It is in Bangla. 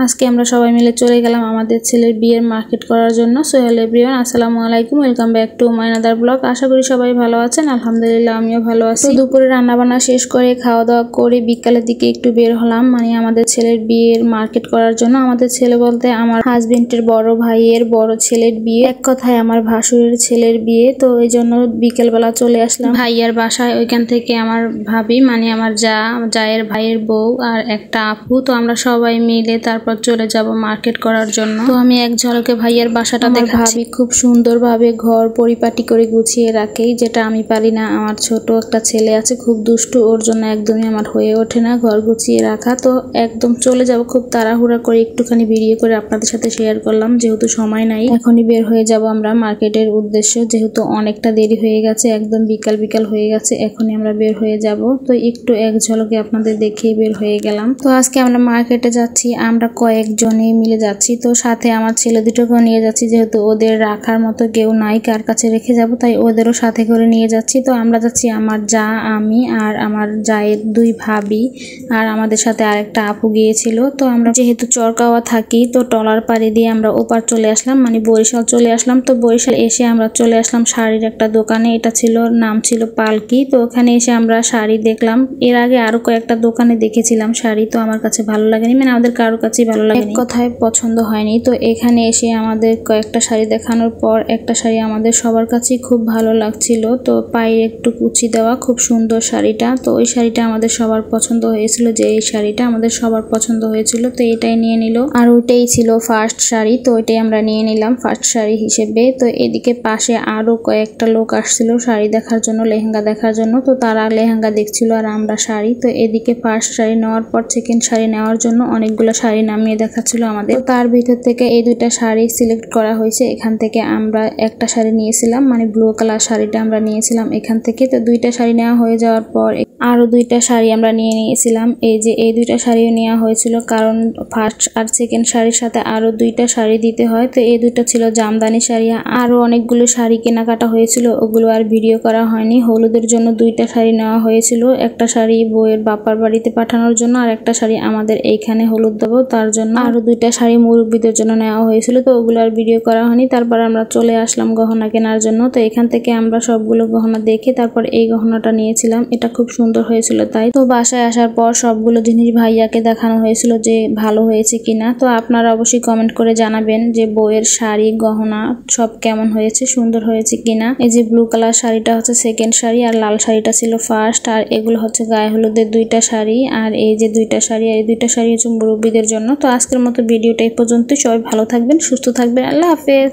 আজকে আমরা সবাই মিলে চলে গেলাম আমাদের ছেলের বিয়ের মার্কেট করার জন্য। সো হ্যালো এভরিওয়ান, আসসালামু আলাইকুম, welcome back to my another blog. আশা করি সবাই ভালো আছেন। আলহামদুলিল্লাহ আমিও ভালো আছি। তো দুপুরে রান্নাবান্না শেষ করে খাওয়া দাওয়া করে বিকালের দিকে একটু বের হলাম, মানে আমাদের ছেলের বিয়ের মার্কেট করার জন্য। আমাদের ছেলে বলতে আমার হাজবেন্ডের বড় ভাইয়ের বড় ছেলের বিয়ে, এক কথায় আমার ভাসুরের ছেলের বিয়ে। তো এই জন্য বিকেলবেলা চলে আসলাম ভাইয়ার বাসায়। ওইখান থেকে আমার ভাবি, মানে আমার জায়ের ভাইয়ের বউ আর একটা আপু, তো আমরা সবাই মিলে তারপর চলে যাব মার্কেট করার জন্য। তো আমি এক ঝলকে ভাইয়ের বাসাটা দেখাচ্ছি। খুব সুন্দরভাবে ঘর পরিপাটি করে গুছিয়ে রাখে, যেটা আমি পারি না। আমার ছোট একটা ছেলে আছে, খুব দুষ্টু, ওর জন্য একদমই আমার হয়ে ওঠে না ঘর গুছিয়ে রাখা। তো একদম চলে যাব খুব তাড়াহুড়া করে, একটুখানি ভিডিও করে আপনাদের সাথে শেয়ার করলাম, যেহেতু সময় নাই। এখনই বের হয়ে যাব আমরা মার্কেটের উদ্দেশ্যে, যেহেতু অনেকটা দেরি হয়ে গেছে, একদম বিকাল বিকাল হয়ে গেছে। এখনই আমরা বের হয়ে যাব। তো একটু এক ঝলকে আপনাদের দেখিয়ে বের হয়ে গেলাম। তো আজকে আমরা মার্কেটে যাচ্ছি, আমরা কয়েকজনে মিলে যাচ্ছি। তো সাথে আমার ছেলে দুটোকেও নিয়ে যাচ্ছি, যেহেতু ওদের রাখার মতো কেউ নাই, কার কাছে রেখে যাব, তাই ওদেরও সাথে করে নিয়ে যাচ্ছি। তো আমরা যাচ্ছি আমার যা, আমি আর আমার জায়ের দুই ভাবি, আর আমাদের সাথে আরেকটা আপু গিয়েছিল। তো আমরা যেহেতু চরকাওয়া থাকি, তো টলার পাড়ি দিয়ে আমরা ওপার চলে আসলাম, মানে বরিশাল চলে আসলাম। তো বরিশাল এসে আমরা চলে আসলাম শাড়ির একটা দোকানে, এটা ছিল নাম ছিল পালকি। তো ওখানে এসে আমরা শাড়ি দেখলাম। এর আগে আরো কয়েকটা দোকানে দেখেছিলাম শাড়ি, তো আমার কাছে ভালো লাগেনি, মানে আমাদের কারোর কাছেই ভালো লাগেনি, কথায় পছন্দ হয়নি। তো এখানে এসে আমাদের কয়েকটা শাড়ি দেখানোর পর একটা শাড়ি আমাদের সবার কাছেই খুব ভালো লাগছিল। তো পায়ে একটু কুচি দেওয়া, খুব সুন্দর শাড়িটা। তো ওই শাড়িটা আমাদের সবার পছন্দ হয়েছিল, যে এই শাড়িটা আমাদের সবার পছন্দ হয়েছিল, তো এটাই নিয়ে নিল। আর ওইটাই ছিল ফার্স্ট শাড়ি, তো ওইটাই আমরা নিয়ে নিলাম ফার্স্ট শাড়ি হিসেবে। তো এদিকে পাশে আরো কয়েকটা লোক আসছিল শাড়ি দেখার জন্য, লেহেঙ্গা দেখার জন্য। তো তারা লেহেঙ্গা দেখছিল আর আমরা শাড়ি। তো এদিকে ফার্স্ট শাড়ি নেওয়ার পর সেকেন্ড শাড়ি নেওয়ার জন্য অনেকগুলো শাড়ি নামিয়ে দেখাচ্ছিল আমাদের। তো তার ভিতর থেকে এই দুইটা শাড়ি সিলেক্ট করা হয়েছে। এখান থেকে আমরা একটা শাড়ি নিয়েছিলাম, মানে ব্লু কালার শাড়িটা আমরা নিয়েছিলাম এখান থেকে। তো দুইটা শাড়ি নেওয়া হয়ে যাওয়ার পর আরো দুইটা শাড়ি আমরা নিয়ে নিয়েছিলাম। এই দুইটা শাড়িও নেওয়া হয়েছিল, কারণ ফার্স্ট আর সেকেন্ড শাড়ির সাথে আরো দুইটা শাড়ি দিতে হয়। তো এই দুইটা ছিল জামদানি শাড়ি। আরো অনেকগুলো শাড়ি কেনাকাটা হয়েছিল, ওগুলো আর ভিডিও করা হয়নি। হলুদের জন্য দুইটা শাড়ি নেওয়া হয়েছিল, একটা শাড়ি বউয়ের বাপার বাড়িতে পাঠানোর জন্য, আর একটা শাড়ি আমাদের এইখানে হলুদ দেবো তার জন্য। আরো দুইটা শাড়ি মুরব্বীদের জন্য নেওয়া হয়েছিল, তো ওগুলো আর ভিডিও করা হয়নি। তারপর আমরা চলে আসলাম গহনা কেনার জন্য। তো এখান থেকে আমরা সবগুলো গহনা দেখে তারপর এই গহনাটা নিয়েছিলাম, এটা খুব সুন্দর হয়েছিল তাই। তো বাসায় আসার পর সবগুলো জিনিস ভাইয়াকে দেখানো হয়েছিল যে ভালো হয়েছে কিনা। তো আপনারা অবশ্যই কমেন্ট করে জানাবেন যে বউয়ের শাড়ি গহনা সব কেমন হয়েছে, সুন্দর হয়েছে কিনা। এই যে ব্লু কালার শাড়িটা হচ্ছে সেকেন্ড শাড়ি, আর লাল শাড়িটা ছিল ফার্স্ট, আর এগুলো হচ্ছে গায়ে হলুদের দুইটা শাড়ি, আর এই যে দুইটা শাড়ি, এই দুইটা শাড়ি হচ্ছে মুরব্বীদের জন্য। তো আজকের মতো ভিডিওটা এই পর্যন্তই। সবাই ভালো থাকবেন, সুস্থ থাকবেন, আল্লাহ হাফেজ।